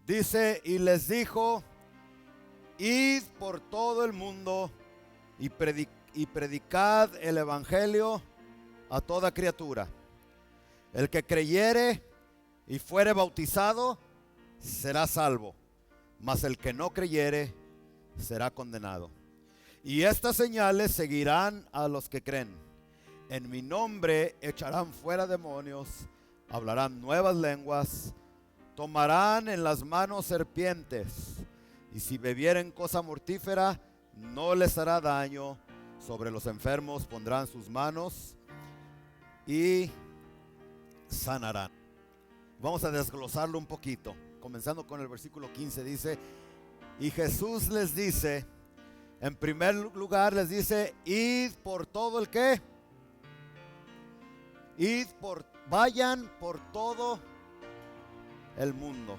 Dice, y les dijo, id por todo el mundo y predicad el evangelio a toda criatura. El que creyere y fuere bautizado será salvo, mas el que no creyere será condenado. Y estas señales seguirán a los que creen. En mi nombre echarán fuera demonios, hablarán nuevas lenguas, tomarán en las manos serpientes, y si bebieren cosa mortífera no les hará daño. Sobre los enfermos pondrán sus manos y sanarán. Vamos a desglosarlo un poquito, comenzando con el versículo 15. Dice, y Jesús les dice, en primer lugar les dice, id por todo el que, vayan por todo el mundo.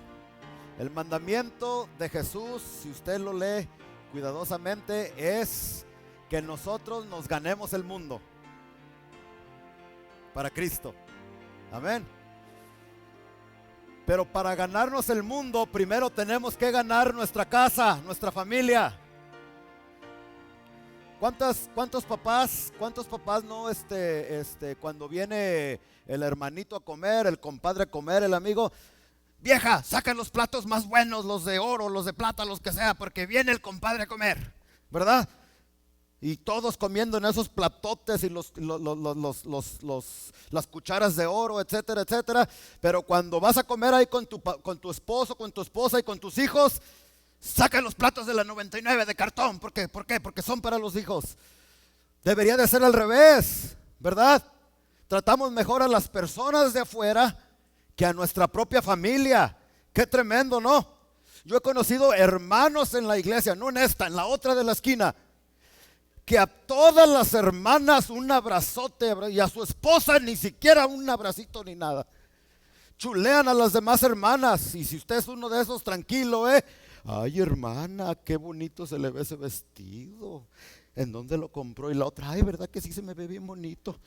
El mandamiento de Jesús, si usted lo lee cuidadosamente, es que nosotros nos ganemos el mundo para Cristo. Amén. Pero para ganarnos el mundo, primero tenemos que ganar nuestra casa, nuestra familia. ¿Cuántos papás no cuando viene el hermanito a comer, el compadre a comer, el amigo, vieja, saca los platos más buenos, los de oro, los de plata, los que sea, porque viene el compadre a comer, ¿verdad? Y todos comiendo en esos platotes y las cucharas de oro, etcétera, etcétera. Pero cuando vas a comer ahí con tu esposo, con tu esposa y con tus hijos, saca los platos de la 99 de cartón. ¿Por qué? Porque son para los hijos. Debería de ser al revés, ¿verdad? Tratamos mejor a las personas de afuera que a nuestra propia familia. Qué tremendo, ¿no? Yo he conocido hermanos en la iglesia, no en esta, en la otra de la esquina, que a todas las hermanas un abrazote y a su esposa ni siquiera un abracito ni nada. Chulean a las demás hermanas, y si usted es uno de esos, tranquilo, ay, hermana, qué bonito se le ve ese vestido. ¿En dónde lo compró? Y la otra, ay, ¿verdad que sí se me ve bien bonito?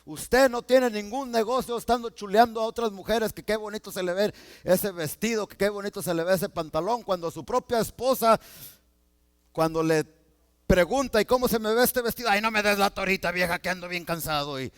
Usted no tiene ningún negocio estando chuleando a otras mujeres que qué bonito se le ve ese vestido, que qué bonito se le ve ese pantalón, cuando su propia esposa, cuando le pregunta, ¿y cómo se me ve este vestido? Ay, no me des la torita, vieja, que ando bien cansado. Y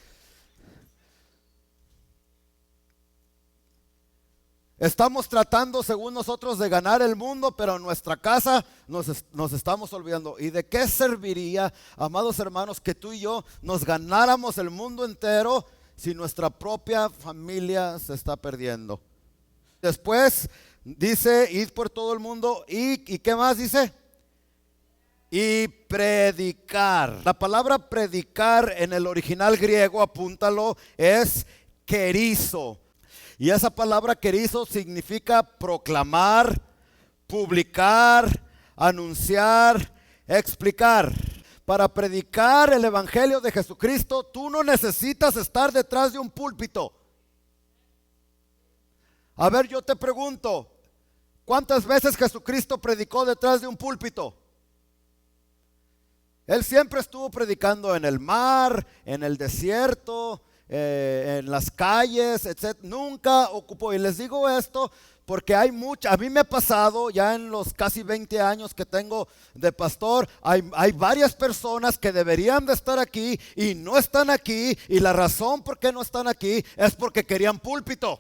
estamos tratando, según nosotros, de ganar el mundo, pero en nuestra casa nos estamos olvidando. ¿Y de qué serviría, amados hermanos, que tú y yo nos ganáramos el mundo entero si nuestra propia familia se está perdiendo? Después dice, id por todo el mundo, ¿y qué más dice? Y predicar. La palabra predicar en el original griego, apúntalo, es kerizo. Y esa palabra kerizo significa proclamar, publicar, anunciar, explicar. Para predicar el evangelio de Jesucristo, tú no necesitas estar detrás de un púlpito. A ver, yo te pregunto, ¿cuántas veces Jesucristo predicó detrás de un púlpito? Él siempre estuvo predicando en el mar, en el desierto, en las calles, etc. Nunca ocupó, y les digo esto porque a mí me ha pasado ya en los casi 20 años que tengo de pastor, hay varias personas que deberían de estar aquí y no están aquí, y la razón por qué no están aquí es porque querían púlpito.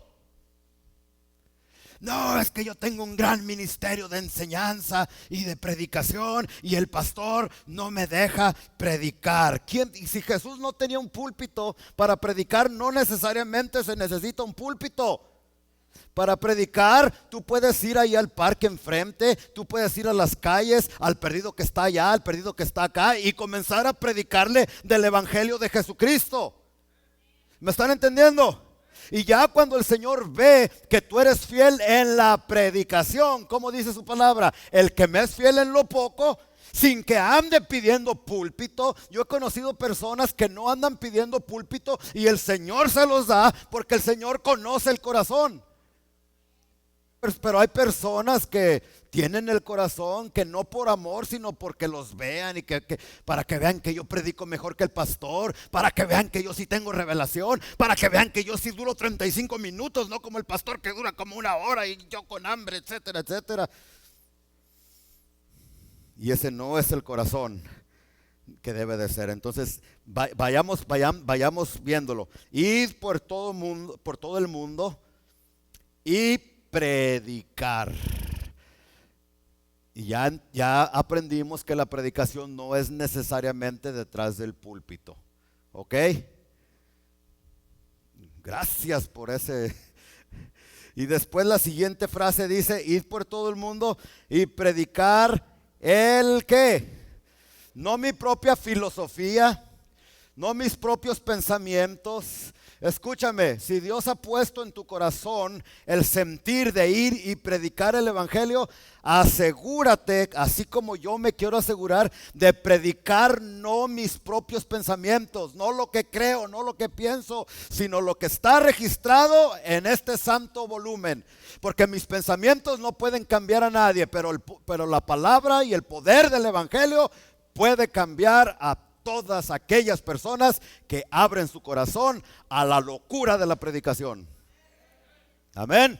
No, es que yo tengo un gran ministerio de enseñanza y de predicación y el pastor no me deja predicar. Y si Jesús no tenía un púlpito para predicar, no necesariamente se necesita un púlpito. Para predicar, tú puedes ir ahí al parque enfrente, tú puedes ir a las calles, al perdido que está allá, al perdido que está acá, y comenzar a predicarle del evangelio de Jesucristo. ¿Me están entendiendo? Y ya cuando el Señor ve que tú eres fiel en la predicación, como dice su palabra, el que me es fiel en lo poco, sin que ande pidiendo púlpito. Yo he conocido personas que no andan pidiendo púlpito y el Señor se los da porque el Señor conoce el corazón. Pero hay personas que tienen el corazón que no por amor, sino porque los vean y para que vean que yo predico mejor que el pastor, para que vean que yo sí tengo revelación, para que vean que yo sí duro 35 minutos, no como el pastor que dura como una hora y yo con hambre, etcétera, etcétera. Y ese no es el corazón que debe de ser. Entonces, vayamos viéndolo. Id por todo el mundo y predicar. Y ya aprendimos que la predicación no es necesariamente detrás del púlpito. ¿Ok? Gracias por ese. Y después la siguiente frase dice: id por todo el mundo y predicar el ¿qué? No mi propia filosofía, no mis propios pensamientos. Escúchame, si Dios ha puesto en tu corazón el sentir de ir y predicar el evangelio, asegúrate, así como yo me quiero asegurar, de predicar no mis propios pensamientos, no lo que creo, no lo que pienso, sino lo que está registrado en este santo volumen. Porque mis pensamientos no pueden cambiar a nadie, pero la palabra y el poder del evangelio puede cambiar a todas aquellas personas que abren su corazón a la locura de la predicación. Amén.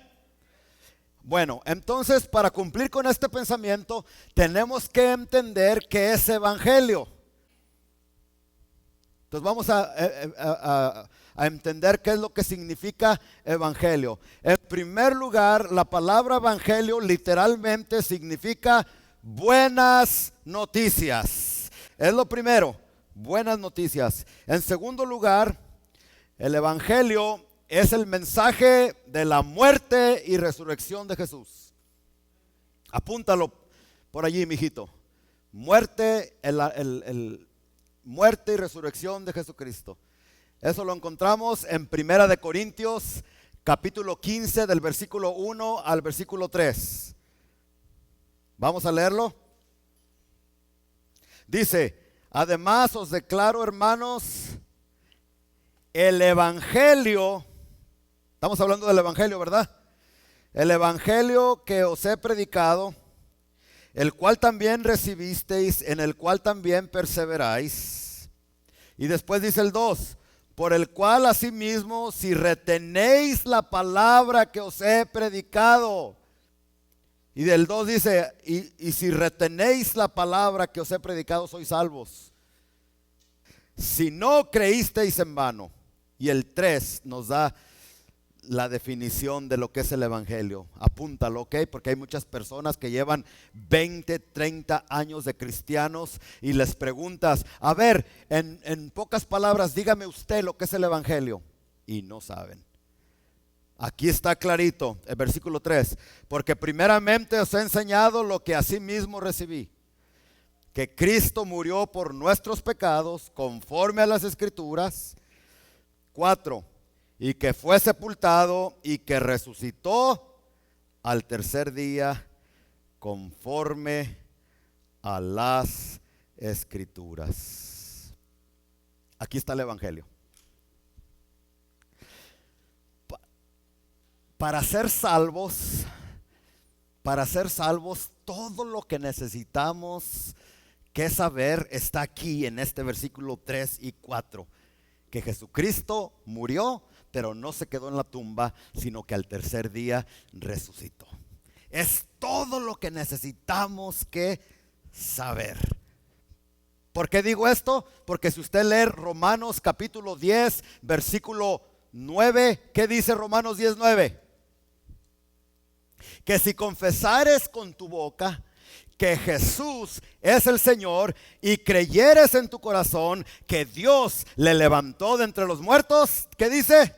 Bueno, entonces para cumplir con este pensamiento tenemos que entender qué es evangelio. Entonces vamos a entender qué es lo que significa evangelio. En primer lugar, la palabra evangelio literalmente significa buenas noticias. Es lo primero. Buenas noticias. En segundo lugar, el evangelio es el mensaje de la muerte y resurrección de Jesús. Apúntalo por allí, mijito. Muerte y resurrección de Jesucristo. Eso lo encontramos en Primera de Corintios, capítulo 15, del versículo 1 al versículo 3. Vamos a leerlo. Dice: además os declaro, hermanos, el evangelio, estamos hablando del evangelio, ¿verdad? El evangelio que os he predicado, el cual también recibisteis, en el cual también perseveráis. Y después dice el 2, por el cual asimismo, si retenéis la palabra que os he predicado. Y del 2 dice, y si retenéis la palabra que os he predicado, sois salvos. Si no creísteis en vano. Y el 3 nos da la definición de lo que es el evangelio. Apúntalo, ¿ok? Porque hay muchas personas que llevan 20, 30 años de cristianos y les preguntas, a ver, en pocas palabras, dígame usted lo que es el evangelio. Y no saben. Aquí está clarito, el versículo 3. Porque primeramente os he enseñado lo que asimismo recibí, que Cristo murió por nuestros pecados, conforme a las Escrituras. 4. Y que fue sepultado y que resucitó al tercer día, conforme a las Escrituras. Aquí está el evangelio. Para ser salvos, todo lo que necesitamos que saber está aquí en este versículo 3 y 4. Que Jesucristo murió, pero no se quedó en la tumba, sino que al tercer día resucitó. Es todo lo que necesitamos que saber. ¿Por qué digo esto? Porque si usted lee Romanos capítulo 10, versículo 9, ¿qué dice Romanos 10, 9? Que si confesares con tu boca que Jesús es el Señor y creyeres en tu corazón que Dios le levantó de entre los muertos, ¿qué dice?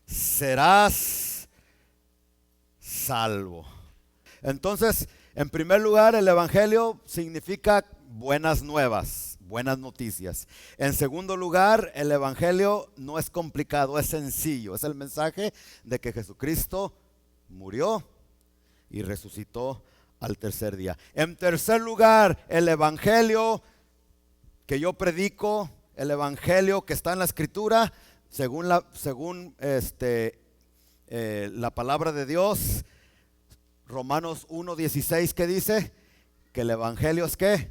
Serás salvo. Entonces, en primer lugar, el evangelio significa buenas nuevas, buenas noticias. En segundo lugar, el evangelio no es complicado, es sencillo. Es el mensaje de que Jesucristo murió y resucitó al tercer día. En tercer lugar, el evangelio que yo predico, el evangelio que está en la escritura, según la palabra de Dios. Romanos 1:16, ¿qué dice? Que el evangelio es ¿qué?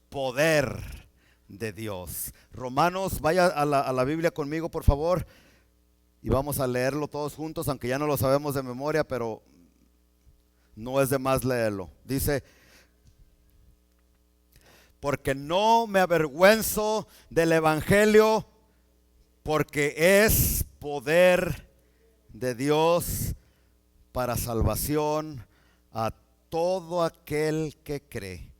Poder de Dios. Romanos, vaya a la Biblia conmigo, por favor, y vamos a leerlo todos juntos, aunque ya no lo sabemos de memoria, pero no es de más leerlo. Dice: porque no me avergüenzo del evangelio, porque es poder de Dios para salvación a todo aquel que cree,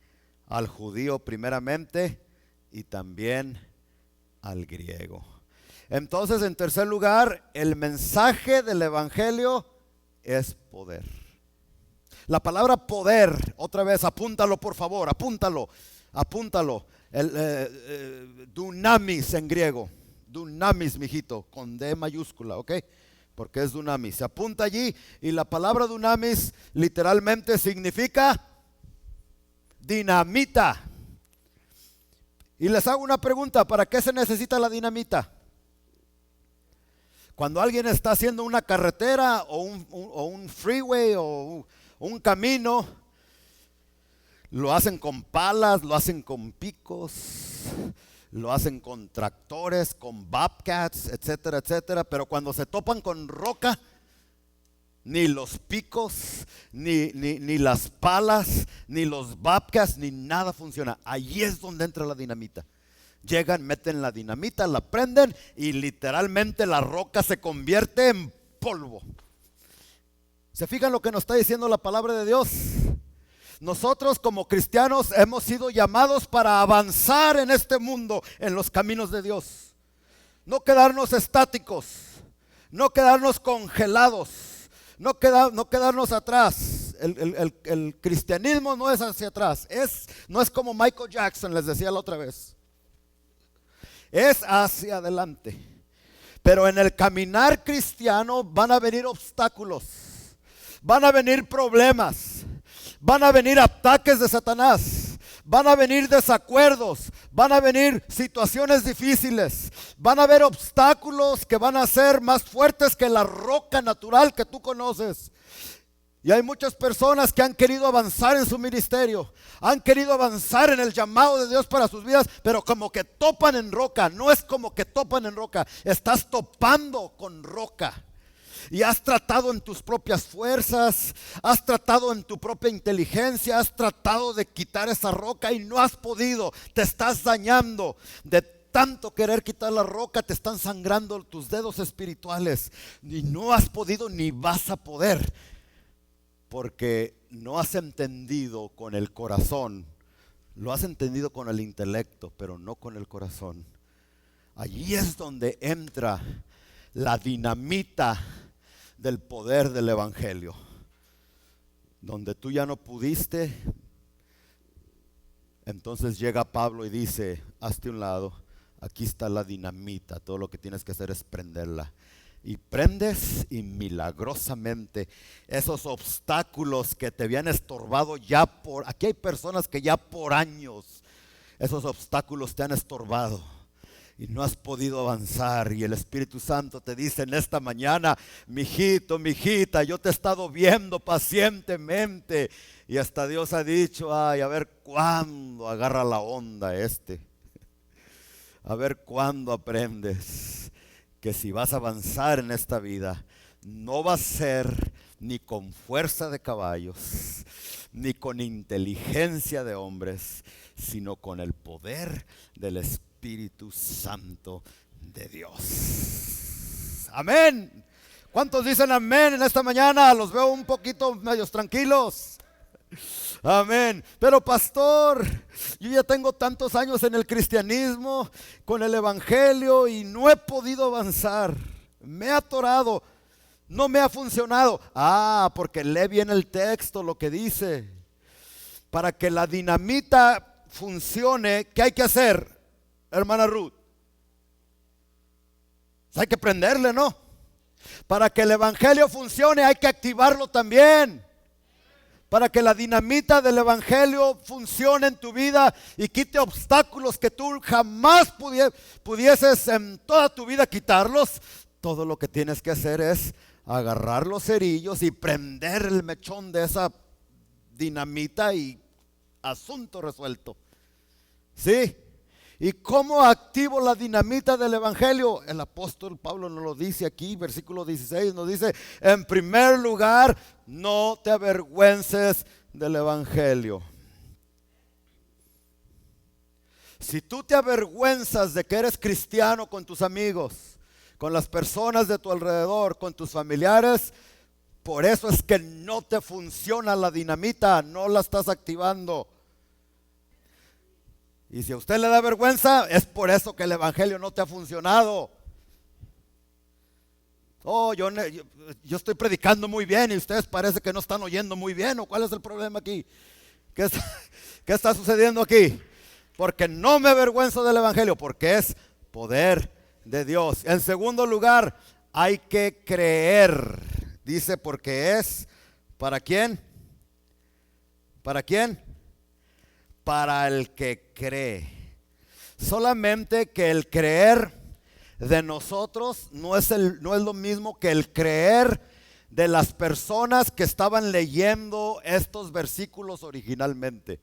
al judío primeramente y también al griego. Entonces, en tercer lugar, el mensaje del evangelio es poder. La palabra poder, otra vez, apúntalo por favor, apúntalo. Dunamis en griego. Dunamis, mijito, con D mayúscula, ¿ok? Porque es dunamis. Se apunta allí y la palabra dunamis literalmente significa dinamita. Y les hago una pregunta: ¿para qué se necesita la dinamita? Cuando alguien está haciendo una carretera o un freeway o un camino, lo hacen con palas, lo hacen con picos, lo hacen con tractores, con bobcats, etcétera, etcétera. Pero cuando se topan con roca, ni los picos, ni las palas, ni los bobcats, ni nada funciona. Allí es donde entra la dinamita. Llegan, meten la dinamita, la prenden y literalmente la roca se convierte en polvo. ¿Se fijan lo que nos está diciendo la palabra de Dios? Nosotros como cristianos hemos sido llamados para avanzar en este mundo, en los caminos de Dios. No quedarnos estáticos, no quedarnos congelados, no quedarnos atrás. El cristianismo no es hacia atrás, no es como Michael Jackson, les decía la otra vez. Es hacia adelante. Pero en el caminar cristiano van a venir obstáculos, van a venir problemas, van a venir ataques de Satanás, van a venir desacuerdos, van a venir situaciones difíciles, van a haber obstáculos que van a ser más fuertes que la roca natural que tú conoces. Y hay muchas personas que han querido avanzar en su ministerio, han querido avanzar en el llamado de Dios para sus vidas, pero como que topan en roca. No es como que topan en roca, estás topando con roca. Y has tratado en tus propias fuerzas, has tratado en tu propia inteligencia, has tratado de quitar esa roca y no has podido. Te estás dañando. De tanto querer quitar la roca te están sangrando tus dedos espirituales. Y no has podido ni vas a poder. Porque no has entendido con el corazón. Lo has entendido con el intelecto, pero no con el corazón. Allí es donde entra la dinamita del poder del evangelio. Donde tú ya no pudiste, entonces llega Pablo y dice: hazte un lado, aquí está la dinamita, todo lo que tienes que hacer es prenderla. Y prendes y milagrosamente esos obstáculos que te habían estorbado aquí hay personas que ya por años esos obstáculos te han estorbado y no has podido avanzar, y el Espíritu Santo te dice en esta mañana: mijito, mijita, yo te he estado viendo pacientemente. Y hasta Dios ha dicho: ay, a ver cuándo agarra la onda a ver cuándo aprendes que si vas a avanzar en esta vida, no va a ser ni con fuerza de caballos, ni con inteligencia de hombres, sino con el poder del Espíritu Santo de Dios. Amén. ¿Cuántos dicen amén en esta mañana? Los veo un poquito medios tranquilos. Amén. Pero pastor, yo ya tengo tantos años en el cristianismo, con el evangelio, y no he podido avanzar. Me he atorado, no me ha funcionado. Porque lee bien el texto, lo que dice. Para que la dinamita funcione, ¿qué hay que hacer, hermana Ruth? Hay que prenderle, ¿no? Para que el evangelio funcione hay que activarlo también. Para que la dinamita del evangelio funcione en tu vida y quite obstáculos que tú jamás pudieses en toda tu vida quitarlos, todo lo que tienes que hacer es agarrar los cerillos y prender el mechón de esa dinamita y asunto resuelto. ¿Sí? ¿Y cómo activo la dinamita del evangelio? El apóstol Pablo nos lo dice aquí, versículo 16, nos dice: en primer lugar, no te avergüences del evangelio. Si tú te avergüenzas de que eres cristiano con tus amigos, con las personas de tu alrededor, con tus familiares, por eso es que no te funciona la dinamita, no la estás activando. Y si a usted le da vergüenza, es por eso que el evangelio no te ha funcionado. Oh, yo estoy predicando muy bien y ustedes parece que no están oyendo muy bien. ¿O cuál es el problema aquí? ¿Qué está sucediendo aquí? Porque no me avergüenzo del evangelio, porque es poder de Dios. En segundo lugar, hay que creer. Dice, porque es, ¿para quién? ¿Para quién? Para el que cree. Solamente que el creer de nosotros no es lo mismo que el creer de las personas que estaban leyendo estos versículos originalmente.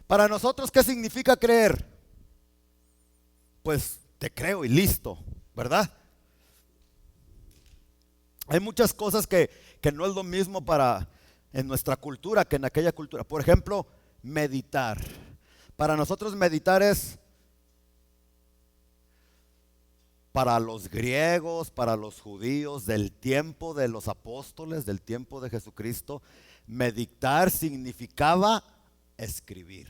Para nosotros, ¿qué significa creer? Pues te creo y listo, ¿verdad? Hay muchas cosas que no es lo mismo en nuestra cultura que en aquella cultura. Por ejemplo, meditar. Para nosotros meditar es, para los griegos, para los judíos del tiempo de los apóstoles, del tiempo de Jesucristo, meditar significaba escribir.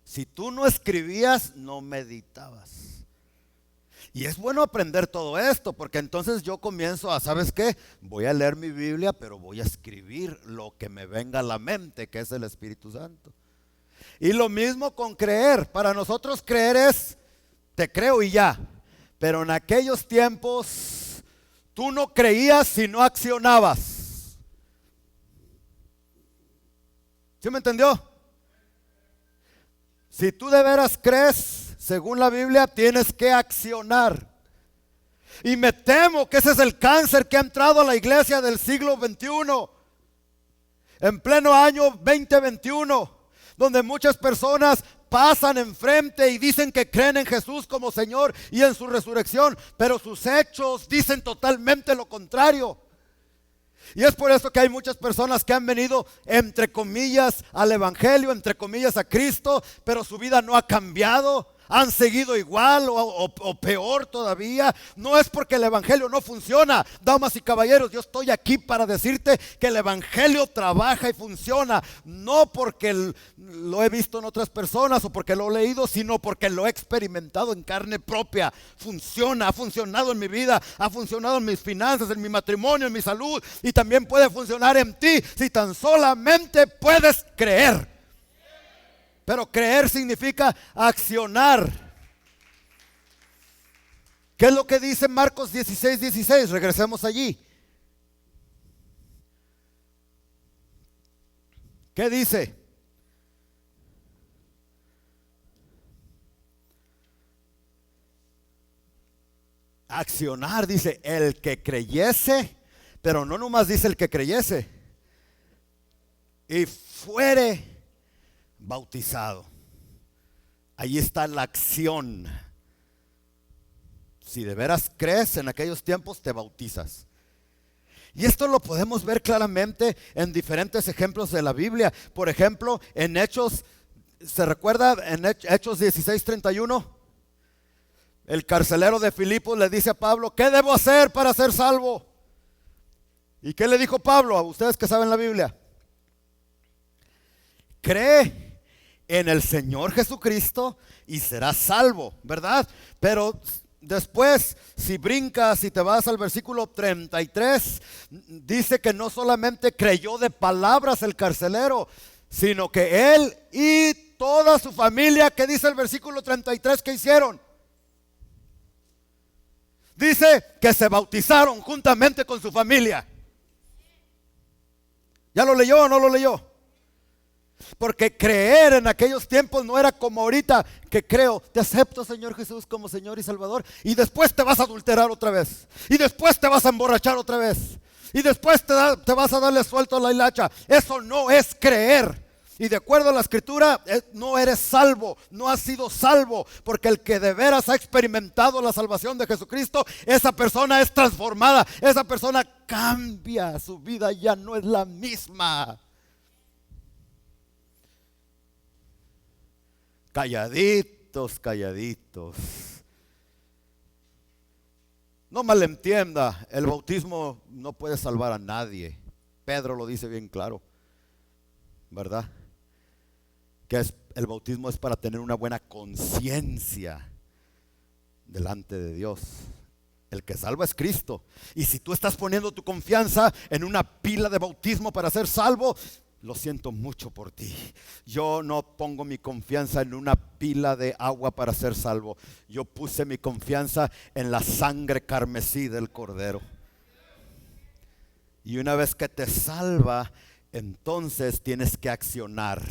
Si tú no escribías, no meditabas. Y es bueno aprender todo esto, porque entonces yo comienzo a, ¿sabes qué? Voy a leer mi Biblia, pero voy a escribir lo que me venga a la mente, que es el Espíritu Santo. Y lo mismo con creer. Para nosotros creer es, te creo y ya. Pero en aquellos tiempos, tú no creías si no accionabas. ¿Sí me entendió? Si tú de veras crees, según la Biblia, tienes que accionar. Y me temo que ese es el cáncer que ha entrado a la iglesia del siglo XXI. En pleno año 2021, donde muchas personas pasan enfrente y dicen que creen en Jesús como Señor y en su resurrección, pero sus hechos dicen totalmente lo contrario. Y es por eso que hay muchas personas que han venido, entre comillas, al evangelio, entre comillas, a Cristo, pero su vida no ha cambiado. Han seguido igual o peor todavía. No es porque el evangelio no funciona, damas y caballeros. Yo estoy aquí para decirte que el evangelio trabaja y funciona. No porque lo he visto en otras personas o porque lo he leído, sino porque lo he experimentado en carne propia. Funciona, ha funcionado en mi vida, ha funcionado en mis finanzas, en mi matrimonio, en mi salud, y también puede funcionar en ti si tan solamente puedes creer. Pero creer significa accionar. ¿Qué es lo que dice Marcos 16:16? Regresemos allí. ¿Qué dice? Accionar, dice, el que creyese, pero no nomás dice el que creyese, y fuere bautizado. Ahí está la acción. Si de veras crees, en aquellos tiempos te bautizas. Y esto lo podemos ver claramente en diferentes ejemplos de la Biblia. Por ejemplo, en Hechos, ¿se recuerda? En Hechos 16:31, el carcelero de Filipos le dice a Pablo: ¿qué debo hacer para ser salvo? ¿Y qué le dijo Pablo? A ustedes que saben la Biblia: cree en el Señor Jesucristo y serás salvo, ¿verdad? Pero después, si brincas y te vas al versículo 33, dice que no solamente creyó de palabras el carcelero, sino que él y toda su familia, ¿qué dice el versículo 33 que hicieron? Dice que se bautizaron juntamente con su familia. ¿Ya lo leyó o no lo leyó? Porque creer en aquellos tiempos no era como ahorita, que creo, te acepto, Señor Jesús, como Señor y Salvador, y después te vas a adulterar otra vez, y después te vas a emborrachar otra vez, y después te vas a darle suelto a la hilacha. Eso no es creer. Y de acuerdo a la Escritura, no eres salvo, no has sido salvo, porque el que de veras ha experimentado la salvación de Jesucristo, esa persona es transformada, esa persona cambia, su vida ya no es la misma. Calladitos, calladitos. No malentienda, el bautismo no puede salvar a nadie. Pedro lo dice bien claro, ¿verdad? Que el bautismo es para tener una buena conciencia delante de Dios. El que salva es Cristo. Y si tú estás poniendo tu confianza en una pila de bautismo para ser salvo, lo siento mucho por ti. Yo no pongo mi confianza en una pila de agua para ser salvo. Yo puse mi confianza en la sangre carmesí del Cordero. Y una vez que te salva, entonces tienes que accionar.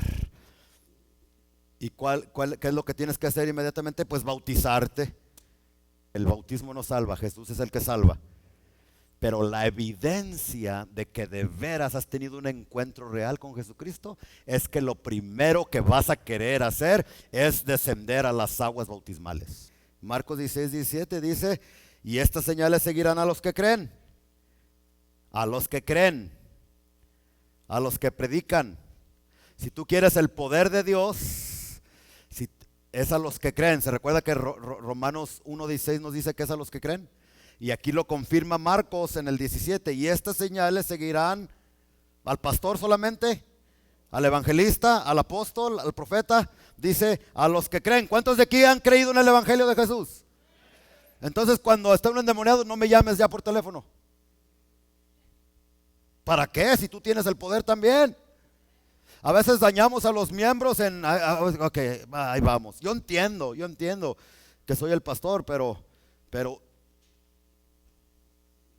¿Y qué es lo que tienes que hacer inmediatamente? Pues bautizarte. El bautismo no salva, Jesús es el que salva. Pero la evidencia de que de veras has tenido un encuentro real con Jesucristo es que lo primero que vas a querer hacer es descender a las aguas bautismales. Marcos 16:17 dice: y estas señales seguirán a los que creen, a los que creen, a los que predican. Si tú quieres el poder de Dios, es a los que creen. Se recuerda que Romanos 1:16 nos dice que es a los que creen. Y aquí lo confirma Marcos en el 17. Y estas señales seguirán al pastor solamente, al evangelista, al apóstol, al profeta. Dice a los que creen. ¿Cuántos de aquí han creído en el evangelio de Jesús? Entonces cuando está un endemoniado, no me llames ya por teléfono. ¿Para qué? Si tú tienes el poder también. A veces dañamos a los miembros ok, ahí vamos. Yo entiendo que soy el pastor, pero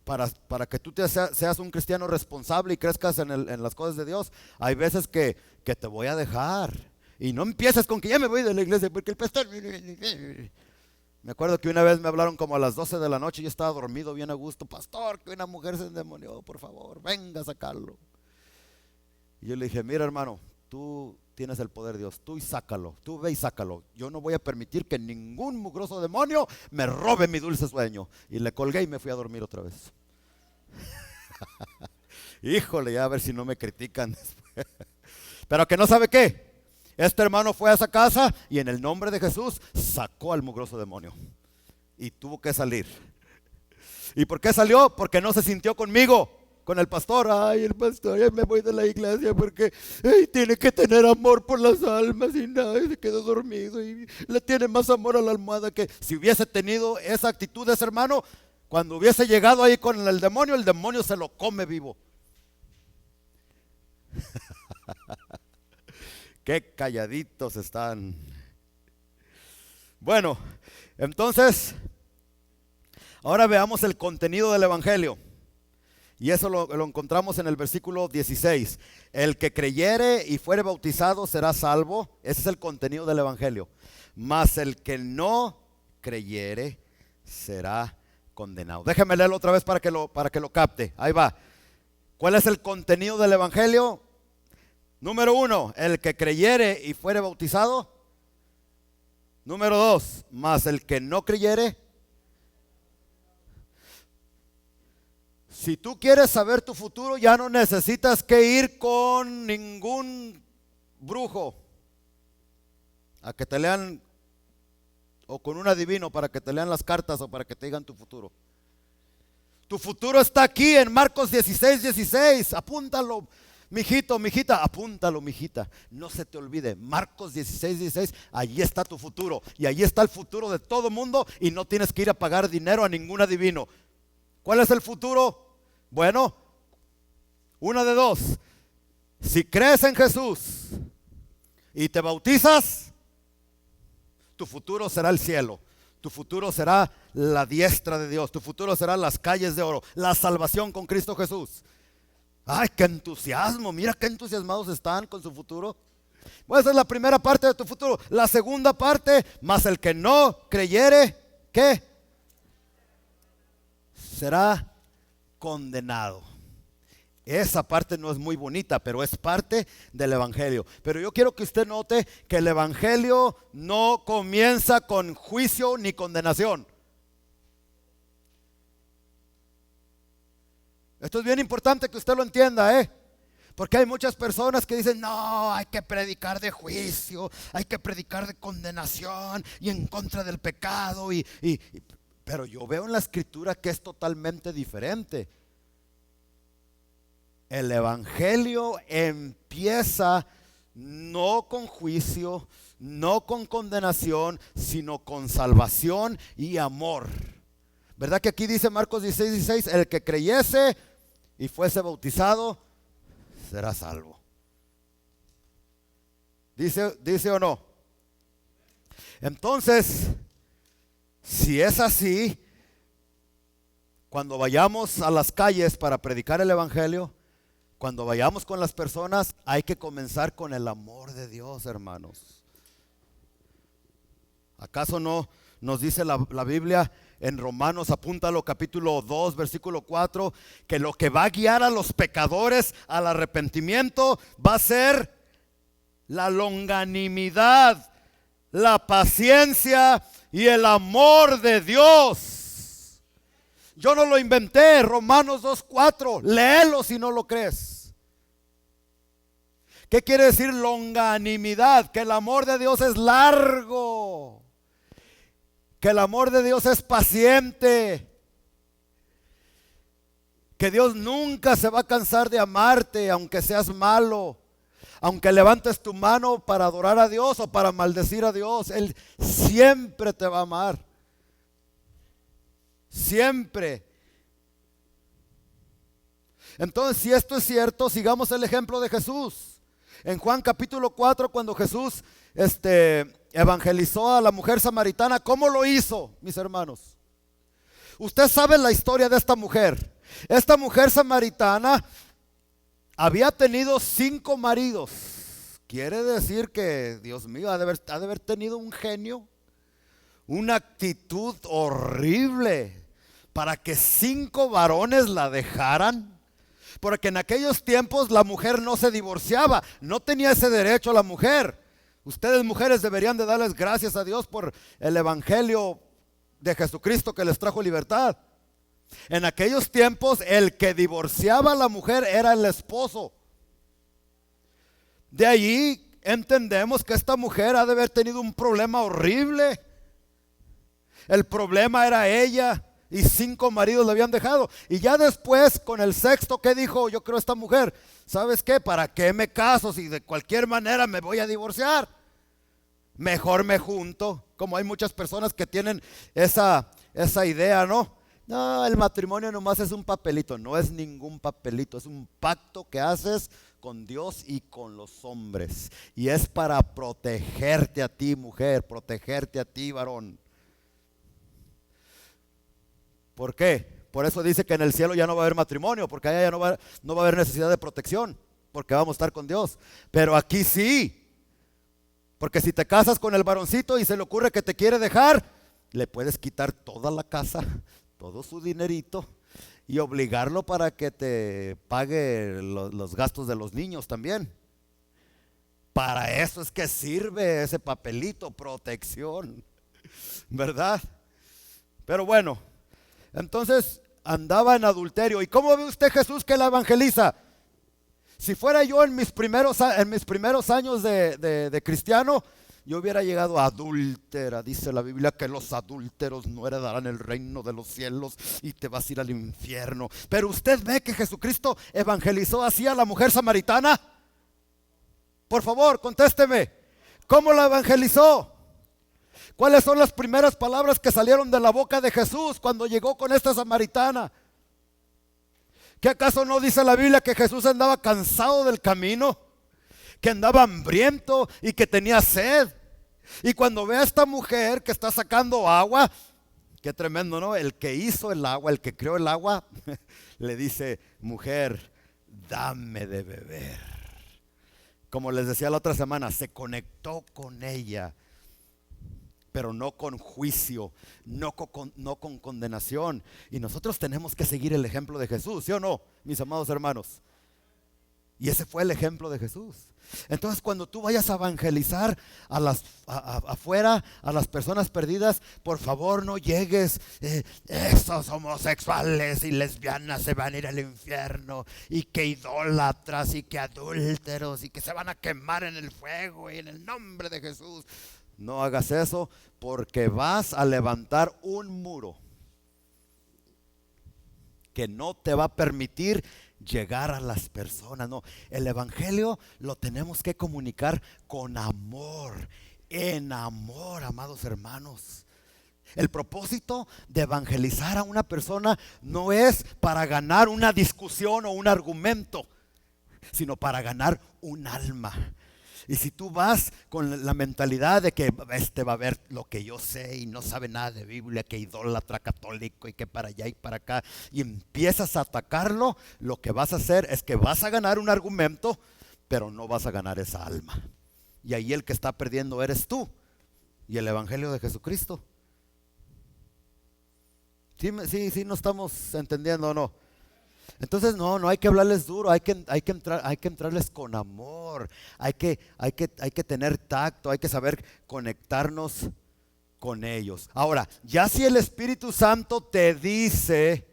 para que tú seas un cristiano responsable y crezcas en las cosas de Dios, hay veces que te voy a dejar. Y no empieces con que ya me voy de la iglesia porque el pastor... Me acuerdo que una vez me hablaron como a las 12 de la noche y yo estaba dormido bien a gusto. Pastor, que una mujer se endemonió, por favor, venga a sacarlo. Y yo le dije: mira, hermano, tú tienes el poder de Dios, tú ve y sácalo. Yo no voy a permitir que ningún mugroso demonio me robe mi dulce sueño. Y le colgué y me fui a dormir otra vez. Híjole, ya a ver si no me critican después. Pero que no sabe qué. Este hermano fue a esa casa y en el nombre de Jesús sacó al mugroso demonio. Y tuvo que salir. ¿Y por qué salió? Porque no se sintió conmigo, con el pastor. Ay, el pastor, ya me voy de la iglesia porque tiene que tener amor por las almas y nada, y se quedó dormido y le tiene más amor a la almohada. Que si hubiese tenido esa actitud ese hermano, cuando hubiese llegado ahí con el demonio se lo come vivo. Qué calladitos están. Bueno, entonces, ahora veamos el contenido del evangelio. Y eso lo encontramos en el versículo 16. El que creyere y fuere bautizado será salvo. Ese es el contenido del evangelio. Mas el que no creyere será condenado. Déjeme leerlo otra vez para que lo capte. Ahí va. ¿Cuál es el contenido del evangelio? Número 1, el que creyere y fuere bautizado. Número 2, mas el que no creyere. Si tú quieres saber tu futuro, ya no necesitas que ir con ningún brujo a que te lean, o con un adivino para que te lean las cartas o para que te digan tu futuro. Tu futuro está aquí en Marcos 16:16. Apúntalo, mijito, mijita, apúntalo, mijita. No se te olvide, Marcos 16:16, allí está tu futuro. Y allí está el futuro de todo mundo y no tienes que ir a pagar dinero a ningún adivino. ¿Cuál es el futuro? Bueno, una de dos. Si crees en Jesús y te bautizas, tu futuro será el cielo. Tu futuro será la diestra de Dios. Tu futuro será las calles de oro, la salvación con Cristo Jesús. Ay, qué entusiasmo. Mira qué entusiasmados están con su futuro. Pues esa es la primera parte de tu futuro. La segunda parte, mas el que no creyere, ¿qué? Será condenado. Esa parte no es muy bonita, pero es parte del evangelio. Pero yo quiero que usted note que el evangelio no comienza con juicio ni condenación. Esto es bien importante que usted lo entienda, porque hay muchas personas que dicen, no, hay que predicar de juicio, hay que predicar de condenación y en contra del pecado. Pero yo veo en la escritura que es totalmente diferente. El evangelio empieza no con juicio, no con condenación, sino con salvación y amor. ¿Verdad que aquí dice Marcos 16:16? El que creyese y fuese bautizado será salvo. ¿Dice o no? Entonces, si es así, cuando vayamos a las calles para predicar el evangelio, cuando vayamos con las personas, hay que comenzar con el amor de Dios, hermanos. ¿Acaso no nos dice la Biblia en Romanos, apúntalo, capítulo 2, versículo 4, que lo que va a guiar a los pecadores al arrepentimiento va a ser la longanimidad, la paciencia y el amor de Dios? Yo no lo inventé, Romanos 2:4, léelo si no lo crees. ¿Qué quiere decir longanimidad? Que el amor de Dios es largo, que el amor de Dios es paciente, que Dios nunca se va a cansar de amarte, aunque seas malo, aunque levantes tu mano para adorar a Dios o para maldecir a Dios. Él siempre te va a amar. Siempre. Entonces, si esto es cierto, sigamos el ejemplo de Jesús. En Juan capítulo 4, cuando Jesús evangelizó a la mujer samaritana, ¿cómo lo hizo, mis hermanos? Usted sabe la historia de esta mujer. Esta mujer samaritana había tenido 5 maridos. Quiere decir que, Dios mío, ha de haber tenido un genio, una actitud horrible para que 5 varones la dejaran. Porque en aquellos tiempos la mujer no se divorciaba, no tenía ese derecho la mujer. Ustedes, mujeres, deberían de darles gracias a Dios por el evangelio de Jesucristo que les trajo libertad. En aquellos tiempos el que divorciaba a la mujer era el esposo. De allí entendemos que esta mujer ha de haber tenido un problema horrible. El problema era ella, y 5 maridos la habían dejado. Y ya después, con el 6º, ¿qué dijo? Yo creo esta mujer, ¿sabes qué? ¿Para qué me caso si de cualquier manera me voy a divorciar? Mejor me junto. Como hay muchas personas que tienen esa idea, ¿no? No, el matrimonio nomás es un papelito. No es ningún papelito, es un pacto que haces con Dios y con los hombres. Y es para protegerte a ti, mujer, protegerte a ti, varón. ¿Por qué? Por eso dice que en el cielo ya no va a haber matrimonio, porque allá ya no va a haber necesidad de protección, porque vamos a estar con Dios. Pero aquí sí. Porque si te casas con el varoncito y se le ocurre que te quiere dejar, le puedes quitar toda la casa, todo su dinerito y obligarlo para que te pague los gastos de los niños también. Para eso es que sirve ese papelito, protección, ¿verdad? Pero bueno, entonces andaba en adulterio. ¿Y cómo ve usted Jesús que la evangeliza? Si fuera yo en mis primeros años de cristiano, yo hubiera llegado a adúltera. Dice la Biblia que los adúlteros no heredarán el reino de los cielos y te vas a ir al infierno. Pero usted ve que Jesucristo evangelizó así a la mujer samaritana. Por favor, contésteme. ¿Cómo la evangelizó? ¿Cuáles son las primeras palabras que salieron de la boca de Jesús cuando llegó con esta samaritana? ¿Qué acaso no dice la Biblia que Jesús andaba cansado del camino? Que andaba hambriento y que tenía sed. Y cuando ve a esta mujer que está sacando agua, qué tremendo, ¿no? El que hizo el agua, el que creó el agua, le dice, mujer, dame de beber. como les decía la otra semana, se conectó con ella, pero no con juicio, no con condenación. Y nosotros tenemos que seguir el ejemplo de Jesús, ¿sí o no, mis amados hermanos? Y ese fue el ejemplo de Jesús. Entonces, cuando tú vayas a evangelizar afuera a las personas perdidas, por favor no llegues, esos homosexuales y lesbianas se van a ir al infierno, y que idólatras y que adúlteros y que se van a quemar en el fuego y en el nombre de Jesús. No hagas eso, porque vas a levantar un muro que no te va a permitir llegar a las personas. No, el evangelio lo tenemos que comunicar con amor, en amor, amados hermanos. El propósito de evangelizar a una persona no es para ganar una discusión o un argumento, sino para ganar un alma. Y si tú vas con la mentalidad de que este va a ver lo que yo sé y no sabe nada de Biblia, que idólatra católico y que para allá y para acá, y empiezas a atacarlo, lo que vas a hacer es que vas a ganar un argumento, pero no vas a ganar esa alma. Y ahí el que está perdiendo eres tú y el evangelio de Jesucristo. Sí, no estamos entendiendo, ¿o no? Entonces no hay que hablarles duro, hay que entrarles con amor, hay que tener tacto, hay que saber conectarnos con ellos. Ahora, ya si el Espíritu Santo te dice,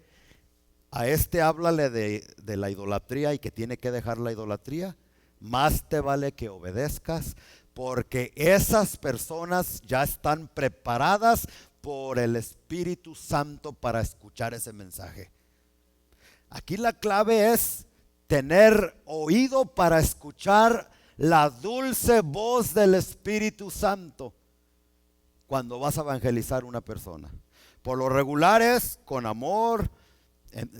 a háblale de la idolatría y que tiene que dejar la idolatría, más te vale que obedezcas, porque esas personas ya están preparadas por el Espíritu Santo para escuchar ese mensaje. Aquí la clave es tener oído para escuchar la dulce voz del Espíritu Santo cuando vas a evangelizar a una persona. Por lo regular es con amor,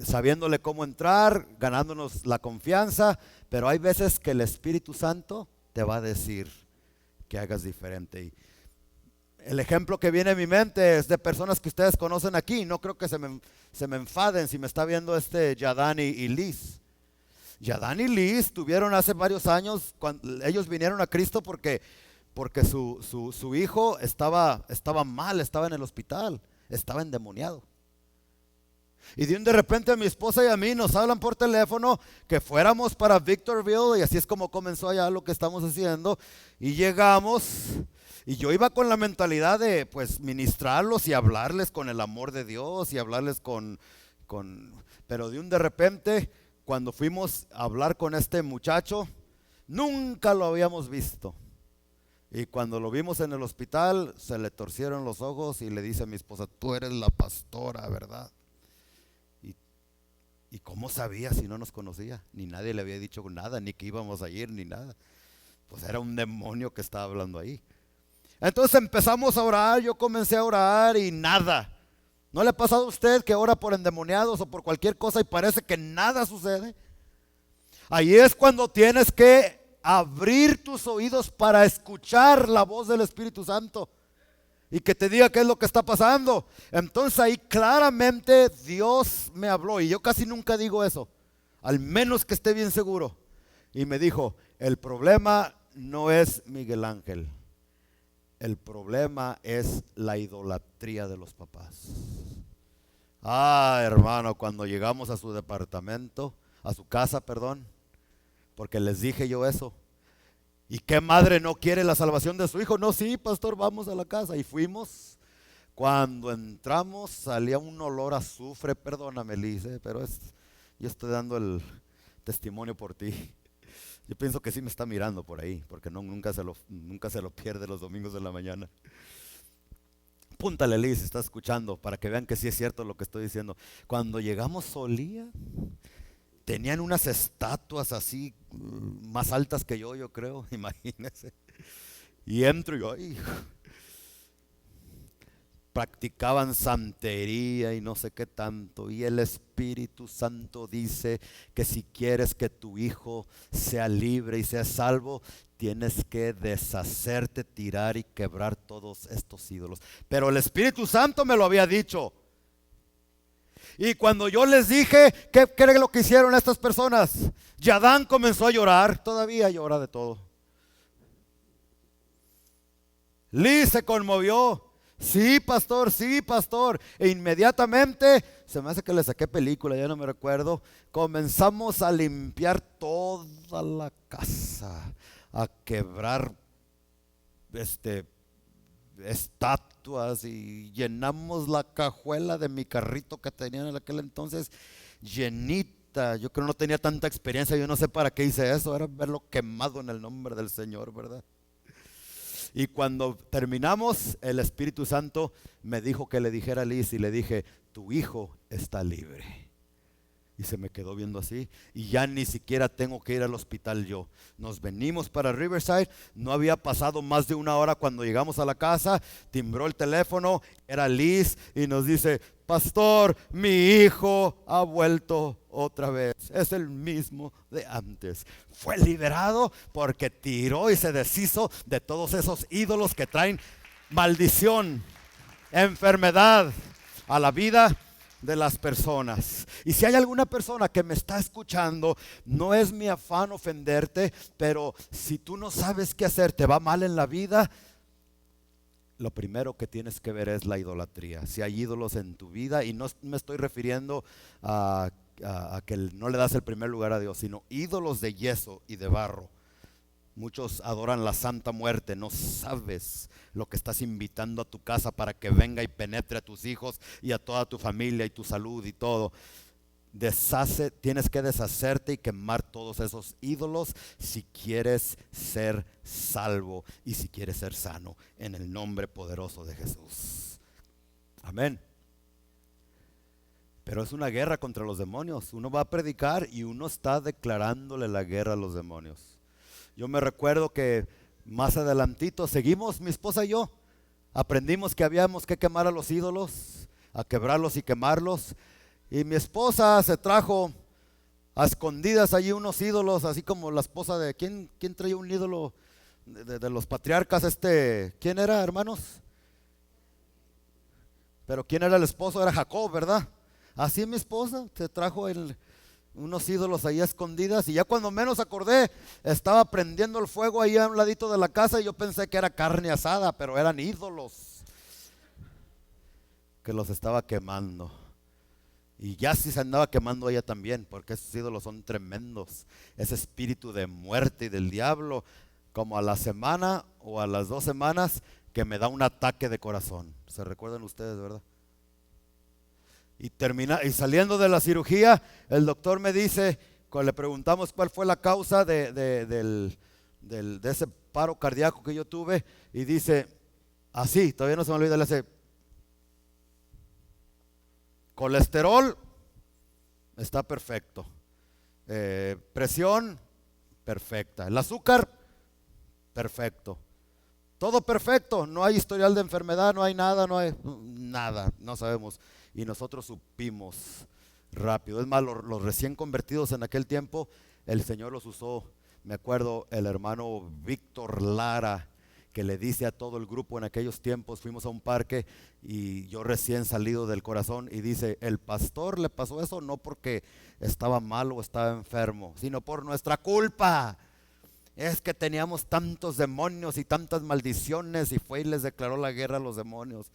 sabiéndole cómo entrar, ganándonos la confianza, pero hay veces que el Espíritu Santo te va a decir que hagas diferente. Y el ejemplo que viene a mi mente es de personas que ustedes conocen aquí. No creo que se me enfaden si me está viendo Yadán y Liz. Yadán y Liz tuvieron hace varios años, cuando ellos vinieron a Cristo porque su hijo estaba mal, estaba en el hospital, estaba endemoniado. Y de repente a mi esposa y a mí nos hablan por teléfono que fuéramos para Victorville, y así es como comenzó allá lo que estamos haciendo. Y llegamos, y yo iba con la mentalidad de pues ministrarlos y hablarles con el amor de Dios y hablarles pero de repente cuando fuimos a hablar con este muchacho, nunca lo habíamos visto. Y cuando lo vimos en el hospital, se le torcieron los ojos y le dice a mi esposa: tú eres la pastora, ¿verdad? ¿Y cómo sabía si no nos conocía? Ni nadie le había dicho nada, ni que íbamos a ir, ni nada. Pues era un demonio que estaba hablando ahí. Entonces empezamos a orar, yo comencé a orar y nada. ¿No le ha pasado a usted que ora por endemoniados o por cualquier cosa y parece que nada sucede? Ahí es cuando tienes que abrir tus oídos para escuchar la voz del Espíritu Santo y que te diga qué es lo que está pasando. Entonces ahí claramente Dios me habló, y yo casi nunca digo eso, al menos que esté bien seguro. Y me dijo: el problema no es Miguel Ángel, el problema es la idolatría de los papás. Hermano, cuando llegamos a su departamento, a su casa, perdón, porque les dije yo eso. ¿Y qué madre no quiere la salvación de su hijo? No, sí, pastor, vamos a la casa. Y fuimos. Cuando entramos salía un olor a azufre. Perdóname, Liz, pero yo estoy dando el testimonio por ti. Yo pienso que sí me está mirando por ahí, porque nunca se lo pierde los domingos de la mañana. Púntale, Liz, si está escuchando, para que vean que sí es cierto lo que estoy diciendo. Cuando llegamos solía, tenían unas estatuas así más altas que yo creo, imagínense. Y entro y yo, practicaban santería y no sé qué tanto. Y el Espíritu Santo dice que si quieres que tu hijo sea libre y sea salvo, tienes que deshacerte, tirar y quebrar todos estos ídolos. Pero el Espíritu Santo me lo había dicho. Y cuando yo les dije, ¿qué es lo que hicieron estas personas? Yadán comenzó a llorar, todavía llora de todo. Liz se conmovió. Sí, pastor, sí, pastor. E inmediatamente, se me hace que le saqué película, ya no me recuerdo. Comenzamos a limpiar toda la casa, a quebrar estatuas, y llenamos la cajuela de mi carrito que tenía en aquel entonces llenita. Yo creo que no tenía tanta experiencia, yo no sé para qué hice eso, era verlo quemado en el nombre del Señor, ¿verdad? Y cuando terminamos, el Espíritu Santo me dijo que le dijera a Liz, y le dije: tu hijo está libre. Y se me quedó viendo así, y ya ni siquiera tengo que ir al hospital yo. Nos venimos para Riverside, no había pasado más de una hora cuando llegamos a la casa, timbró el teléfono, era Liz, y nos dice: pastor, mi hijo ha vuelto otra vez, es el mismo de antes. Fue liberado porque tiró y se deshizo de todos esos ídolos que traen maldición, enfermedad a la vida de las personas. Y si hay alguna persona que me está escuchando, no es mi afán ofenderte, pero si tú no sabes qué hacer, te va mal en la vida, lo primero que tienes que ver es la idolatría. Si hay ídolos en tu vida, y no me estoy refiriendo a que no le das el primer lugar a Dios, sino ídolos de yeso y de barro. Muchos adoran la Santa Muerte. No sabes lo que estás invitando a tu casa para que venga y penetre a tus hijos y a toda tu familia y tu salud y todo. Tienes que deshacerte y quemar todos esos ídolos si quieres ser salvo y si quieres ser sano, en el nombre poderoso de Jesús. Amén. Pero es una guerra contra los demonios. Uno va a predicar y uno está declarándole la guerra a los demonios. Yo me recuerdo que más adelantito seguimos, mi esposa y yo, aprendimos que habíamos que quemar a los ídolos, a quebrarlos y quemarlos. Y mi esposa se trajo a escondidas allí unos ídolos, así como la esposa de... ¿Quién traía un ídolo de los patriarcas? ¿Quién era, hermanos? Pero ¿quién era el esposo? Era Jacob, ¿verdad? Así mi esposa se trajo unos ídolos ahí escondidas, y ya cuando menos acordé, estaba prendiendo el fuego ahí a un ladito de la casa, y yo pensé que era carne asada, pero eran ídolos que los estaba quemando. Y ya sí se andaba quemando ella también, porque esos ídolos son tremendos. Ese espíritu de muerte y del diablo, como a la semana o a las 2 semanas, que me da un ataque de corazón. ¿Se recuerdan ustedes, verdad? Y saliendo de la cirugía, el doctor me dice, cuando le preguntamos cuál fue la causa de ese paro cardíaco que yo tuve, y dice, así, todavía no se me olvida, le hace: colesterol está perfecto, presión perfecta, el azúcar perfecto, todo perfecto, no hay historial de enfermedad, no hay nada, no sabemos. Y nosotros supimos rápido. Es más, los recién convertidos en aquel tiempo, el Señor los usó. Me acuerdo el hermano Víctor Lara, que le dice a todo el grupo en aquellos tiempos, fuimos a un parque y yo recién salido del corazón, y dice: el pastor le pasó eso no porque estaba mal o estaba enfermo, sino por nuestra culpa. Es que teníamos tantos demonios y tantas maldiciones, y fue y les declaró la guerra a los demonios,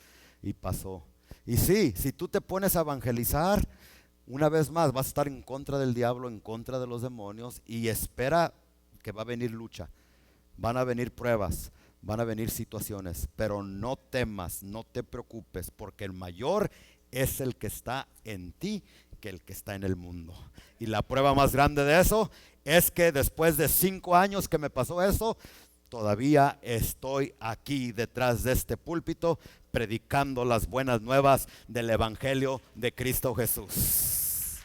y pasó. Y sí, si tú te pones a evangelizar, una vez más vas a estar en contra del diablo, en contra de los demonios, y espera que va a venir lucha, van a venir pruebas, van a venir situaciones, pero no temas, no te preocupes, porque el mayor es el que está en ti que el que está en el mundo. Y la prueba más grande de eso es que después de 5 años que me pasó eso, todavía estoy aquí detrás de este púlpito predicando las buenas nuevas del Evangelio de Cristo Jesús.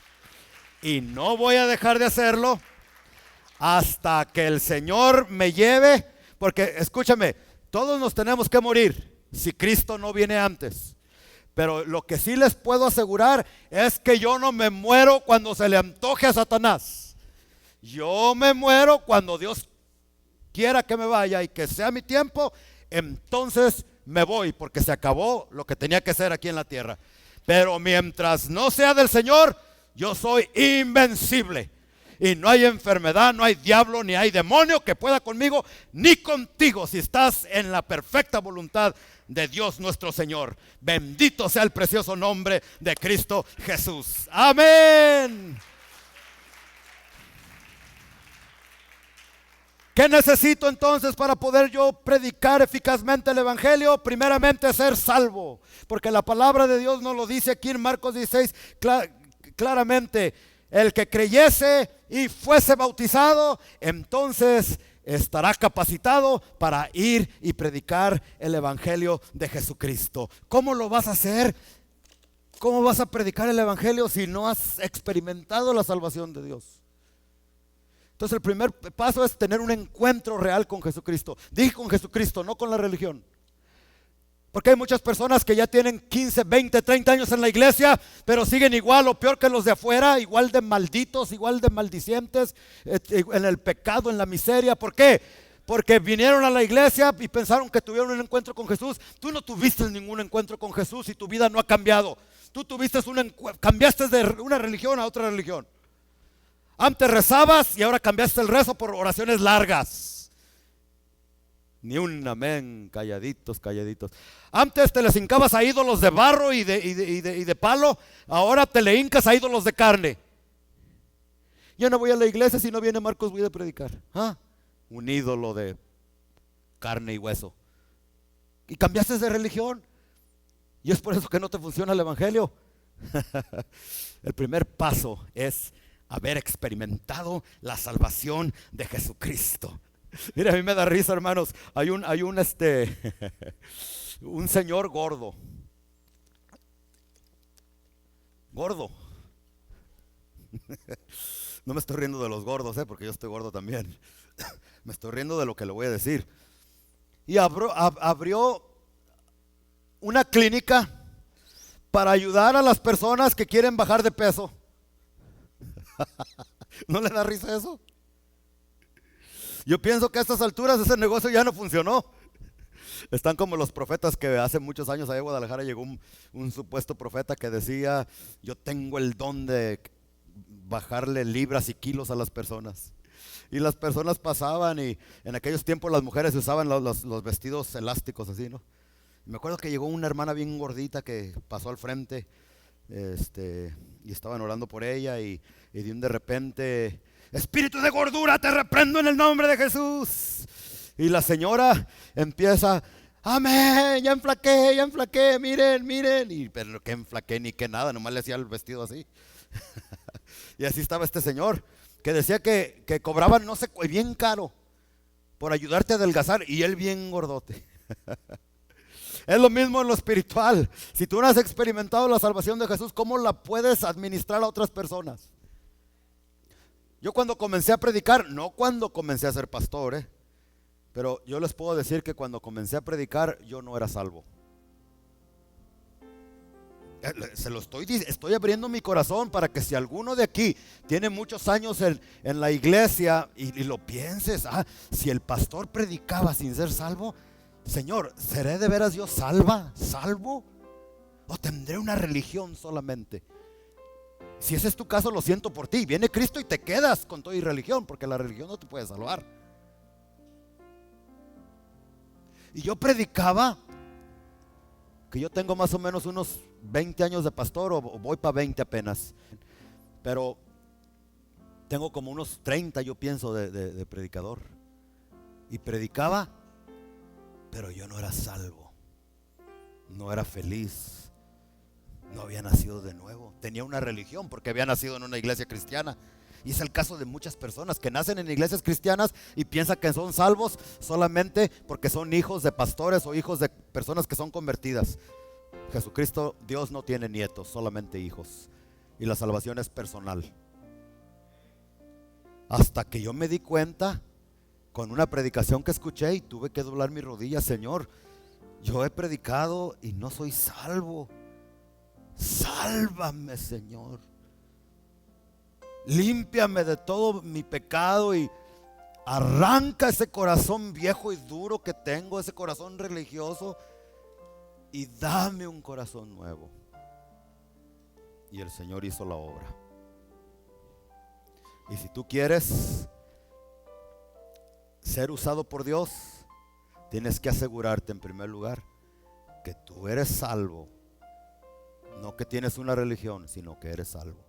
Y no voy a dejar de hacerlo hasta que el Señor me lleve, porque escúchame, todos nos tenemos que morir si Cristo no viene antes. Pero lo que sí les puedo asegurar es que yo no me muero cuando se le antoje a Satanás. Yo me muero cuando Dios quiera que me vaya y que sea mi tiempo, entonces me voy, porque se acabó lo que tenía que ser aquí en la tierra. Pero mientras no sea del Señor, yo soy invencible. Y no hay enfermedad, no hay diablo, ni hay demonio que pueda conmigo, ni contigo, si estás en la perfecta voluntad de Dios nuestro Señor. Bendito sea el precioso nombre de Cristo Jesús. Amén. ¿Qué necesito entonces para poder yo predicar eficazmente el evangelio? Primeramente ser salvo, porque la palabra de Dios nos lo dice aquí en Marcos 16 claramente. El que creyese y fuese bautizado, entonces estará capacitado para ir y predicar el evangelio de Jesucristo. ¿Cómo lo vas a hacer? ¿Cómo vas a predicar el evangelio si no has experimentado la salvación de Dios? Entonces el primer paso es tener un encuentro real con Jesucristo. Dije con Jesucristo, no con la religión. Porque hay muchas personas que ya tienen 15, 20, 30 años en la iglesia, pero siguen igual o peor que los de afuera, igual de malditos, igual de maldicientes, en el pecado, en la miseria. ¿Por qué? Porque vinieron a la iglesia y pensaron que tuvieron un encuentro con Jesús. Tú no tuviste ningún encuentro con Jesús y tu vida no ha cambiado. Tú cambiaste de una religión a otra religión. Antes rezabas y ahora cambiaste el rezo por oraciones largas. Ni un amén, calladitos, calladitos. Antes te les hincabas a ídolos de barro y de palo, ahora te le hincas a ídolos de carne. Yo no voy a la iglesia, si no viene Marcos voy a predicar. Un ídolo de carne y hueso. Y cambiaste de religión. Y es por eso que no te funciona el evangelio. El primer paso es haber experimentado la salvación de Jesucristo. Mira, a mí me da risa, hermanos. Hay un un señor gordo. No me estoy riendo de los gordos, porque yo estoy gordo también. Me estoy riendo de lo que le voy a decir. Y abrió una clínica para ayudar a las personas que quieren bajar de peso. ¿No le da risa eso? Yo pienso que a estas alturas ese negocio ya no funcionó. Están como los profetas que hace muchos años allá en Guadalajara llegó un supuesto profeta que decía: yo tengo el don de bajarle libras y kilos a las personas. Y las personas pasaban, y en aquellos tiempos las mujeres usaban los vestidos elásticos así, ¿no? Me acuerdo que llegó una hermana bien gordita que pasó al frente, y estaban orando por ella, y de repente: espíritu de gordura, te reprendo en el nombre de Jesús. Y la señora empieza: amén, ya enflaqué, miren. Pero que enflaqué ni que nada, nomás le hacía el vestido así. Y así estaba este señor, que decía que cobraban no sé, bien caro por ayudarte a adelgazar, y él bien gordote. Es lo mismo en lo espiritual. Si tú no has experimentado la salvación de Jesús, ¿cómo la puedes administrar a otras personas? Yo cuando comencé a predicar, no cuando comencé a ser pastor, pero yo les puedo decir que cuando comencé a predicar yo no era salvo. Se lo estoy abriendo mi corazón para que si alguno de aquí tiene muchos años en la iglesia y lo pienses: si el pastor predicaba sin ser salvo, Señor, ¿seré de veras yo salvo? ¿O tendré una religión solamente? Si ese es tu caso, lo siento por ti. Viene Cristo y te quedas con toda religión, porque la religión no te puede salvar. Y yo predicaba, que yo tengo más o menos unos 20 años de pastor, o voy para 20 apenas, pero tengo como unos 30, yo pienso, de predicador. Y predicaba, pero yo no era salvo, no era feliz, no había nacido de nuevo. Tenía una religión porque había nacido en una iglesia cristiana. Y es el caso de muchas personas que nacen en iglesias cristianas y piensan que son salvos solamente porque son hijos de pastores o hijos de personas que son convertidas. Jesucristo, Dios no tiene nietos, solamente hijos. Y la salvación es personal. Hasta que yo me di cuenta con una predicación que escuché y tuve que doblar mi rodilla: Señor, yo he predicado y no soy salvo. Sálvame, Señor. Límpiame de todo mi pecado y arranca ese corazón viejo y duro que tengo, ese corazón religioso, y dame un corazón nuevo. Y el Señor hizo la obra. Y si tú quieres ser usado por Dios, tienes que asegurarte en primer lugar que tú eres salvo. No que tienes una religión, sino que eres salvo.